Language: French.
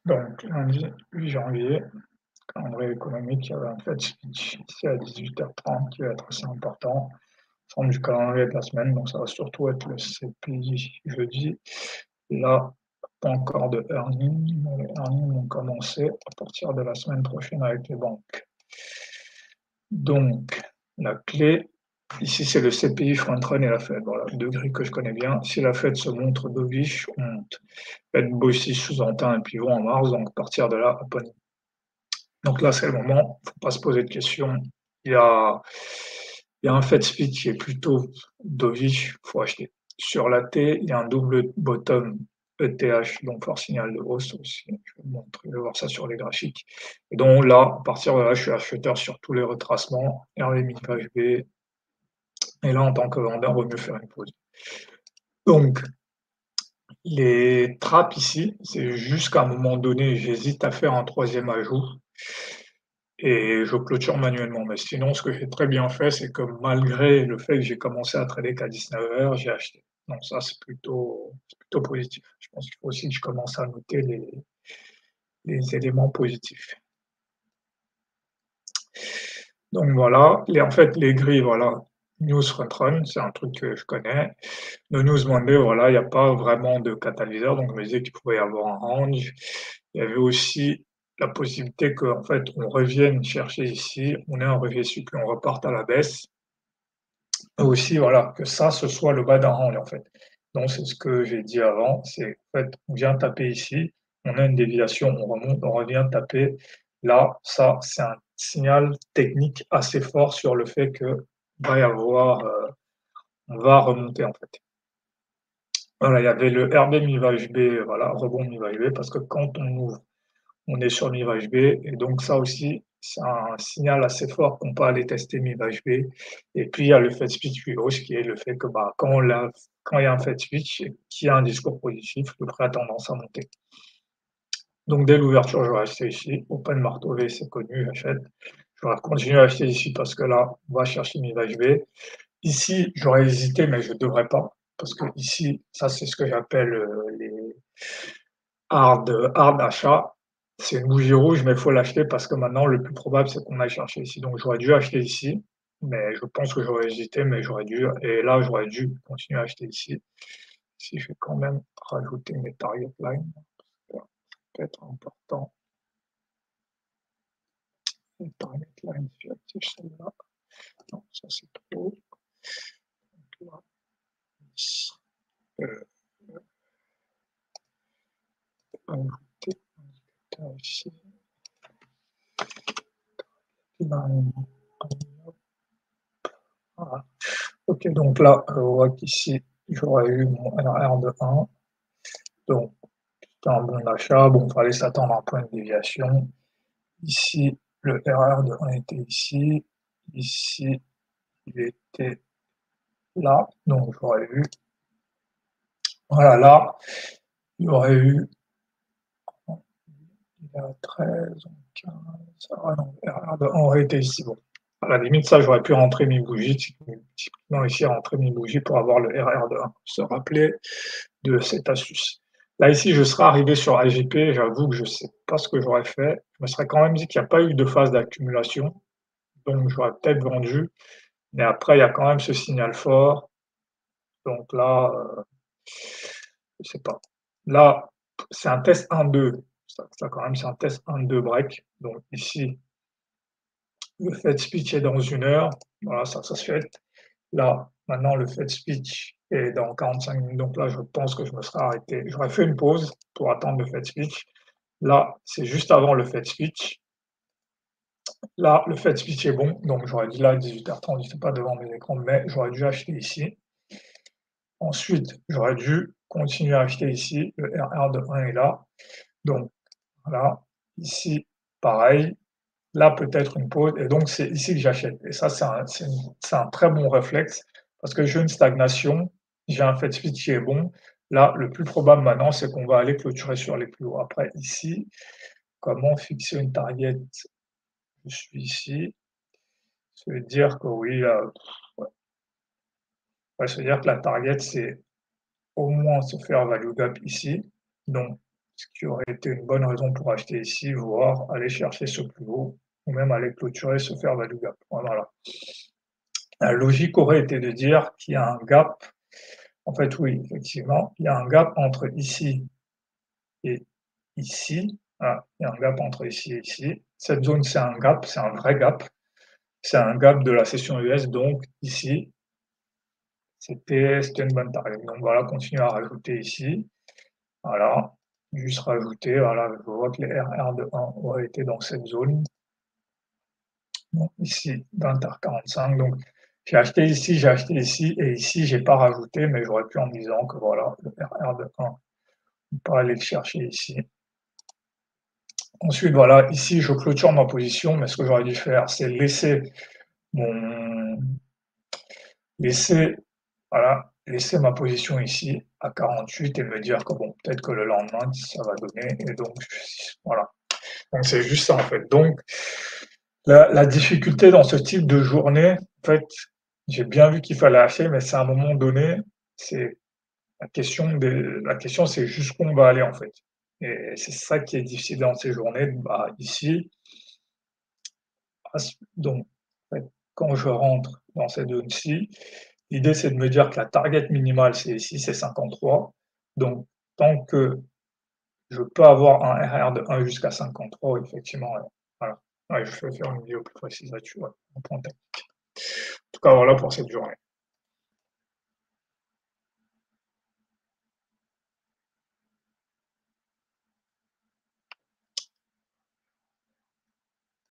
Donc lundi 8 janvier, calendrier économique, il y avait un Fed speech ici à 18h30 qui va être assez important. Forme du calendrier de la semaine, donc ça va surtout être le CPI jeudi. Là, pas encore de earnings, mais les earnings vont commencer à partir de la semaine prochaine avec les banques. Donc, la clé, ici c'est le CPI front-run et la Fed. Voilà, deux grilles que je connais bien. Si la Fed se montre dovish, on monte. Fed bossy sous-entend un pivot en mars, donc à partir de là, opening. Donc là, c'est le moment, il ne faut pas se poser de questions. Il y a, il y a un Fed speed qui est plutôt dovish, il faut acheter. Sur la T, il y a un double bottom ETH, donc fort signal de hausse aussi. Je vais voir ça sur les graphiques. Et donc là, à partir de là, je suis acheteur sur tous les retracements, RV page B. Et là, en tant que vendeur, il vaut mieux faire une pause. Donc, les trappes ici, c'est jusqu'à un moment donné, j'hésite à faire un troisième ajout et je clôture manuellement. Mais sinon, ce que j'ai très bien fait, c'est que malgré le fait que j'ai commencé à trader qu'à 19h, j'ai acheté. Donc ça, c'est plutôt positif. Je pense qu'il faut aussi que je commence à noter les éléments positifs. Donc voilà, en fait, les grilles, voilà, news front run, c'est un truc que je connais. Le news Monday, voilà, il n'y a pas vraiment de catalyseur, donc je me disais qu'il pouvait y avoir un range. Il y avait aussi la possibilité qu'en fait, on revienne chercher ici, on ait un rejet puis on reparte à la baisse. Et aussi, voilà, que ça, ce soit le bas d'un range, en fait. Donc, c'est ce que j'ai dit avant, c'est en fait, on vient taper ici, on a une déviation, on remonte, on revient taper. Là, ça, c'est un signal technique assez fort sur le fait que va y avoir, on va remonter, en fait. Voilà, il y avait le RB mi-vache B, voilà, rebond mi-vache B, parce que quand on ouvre, on est sur mi-vache B, et donc ça aussi, c'est un signal assez fort qu'on peut aller tester mi-vache B. Et puis il y a le Fed speech plus haut, qui est le fait que quand il y a un Fed speech et qu'il y a un discours positif, le prix a tendance à monter. Donc dès l'ouverture, j'aurais acheté ici, open marteau V, c'est connu, j'achète. J'aurais continué à acheter ici parce que là, on va chercher mi-vache B. Ici, j'aurais hésité, mais je ne devrais pas, parce que ici, ça c'est ce que j'appelle les hard achat. C'est une bougie rouge, mais il faut l'acheter parce que maintenant, le plus probable, c'est qu'on aille chercher ici. Donc j'aurais dû acheter ici, mais je pense que j'aurais hésité, mais j'aurais dû. Et là, j'aurais dû continuer à acheter ici. Si je vais quand même rajouter mes target lines, ça peut être important. Les target lines, je vais activer celle-là. Non, ça c'est trop. Donc là, ici. Ajouter indicateur ici. Line. Voilà. Ok, donc là, je vois qu'ici, j'aurais eu mon RR de 1. Donc, c'était un bon achat. Bon, il fallait s'attendre à un point de déviation. Ici, le RR de 1 était ici. Ici, il était là. Donc, j'aurais eu. Voilà, là, il y aurait eu. Il est à 13, 15. Ah non, le RR de 1 aurait été ici. Bon. À la limite, ça, j'aurais pu rentrer mes bougies. Typiquement, ici, rentrer mes bougies pour avoir le RR de 1. Se rappeler de cette astuce. Là, ici, je serais arrivé sur AGP, j'avoue que je ne sais pas ce que j'aurais fait. Je me serais quand même dit qu'il n'y a pas eu de phase d'accumulation, donc j'aurais peut-être vendu. Mais après, il y a quand même ce signal fort. Donc là, je ne sais pas. Là, c'est un test 1-2. Ça, quand même, c'est un test 1-2 break. Donc ici, le Fed speech est dans 1 heure. Voilà, ça se fait. Là, maintenant, le Fed speech est dans 45 minutes. Donc là, je pense que je me serais arrêté. J'aurais fait une pause pour attendre le Fed speech. Là, c'est juste avant le Fed speech. Là, le Fed speech est bon. Donc j'aurais dit là, 18h30, je ne sais pas devant mes écrans, mais j'aurais dû acheter ici. Ensuite, j'aurais dû continuer à acheter ici. Le RR de 1 est là. Donc voilà. Ici, pareil. Là, peut-être une pause. Et donc, c'est ici que j'achète. Et ça, c'est un très bon réflexe parce que j'ai une stagnation, j'ai un Fed speech qui est bon. Là, le plus probable maintenant, c'est qu'on va aller clôturer sur les plus hauts. Après, ici, comment fixer une target? Je suis ici. Ça veut dire que oui, ouais. Ouais, ça veut dire que la target, c'est au moins se faire value gap ici. Donc, ce qui aurait été une bonne raison pour acheter ici, voire aller chercher ce plus haut, ou même aller clôturer, se faire value gap. Voilà. La logique aurait été de dire qu'il y a un gap. En fait, oui, effectivement, il y a un gap entre ici et ici. Voilà, il y a un gap entre ici et ici. Cette zone, c'est un gap, c'est un vrai gap. C'est un gap de la session US, donc ici, c'était une bonne target. Donc voilà, continuer à rajouter ici. Voilà, juste rajouter. Voilà, je vois que les RR de 1 auraient été dans cette zone. Donc ici, d'inter 45. Donc j'ai acheté ici, et ici, j'ai pas rajouté, mais j'aurais pu en me disant que voilà, le RR de 1, on peut aller le chercher ici. Ensuite, voilà, ici, je clôture ma position, mais ce que j'aurais dû faire, c'est mon, laisser, voilà, laisser ma position ici à 48 et me dire que bon, peut-être que le lendemain, ça va donner. Et donc, voilà. Donc, c'est juste ça, en fait. Donc, la difficulté dans ce type de journée, en fait, j'ai bien vu qu'il fallait acheter, mais c'est à un moment donné, c'est la question, c'est jusqu'où on va aller, en fait. Et c'est ça qui est difficile dans ces journées. Bah, ici, donc, en fait, quand je rentre dans cette zone-ci, l'idée, c'est de me dire que la target minimale, c'est ici, c'est 53. Donc, tant que je peux avoir un RR de 1 jusqu'à 53, effectivement, voilà. Ouais, je vais faire une vidéo plus précise là-dessus, ouais, en point technique. En tout cas, voilà pour cette journée.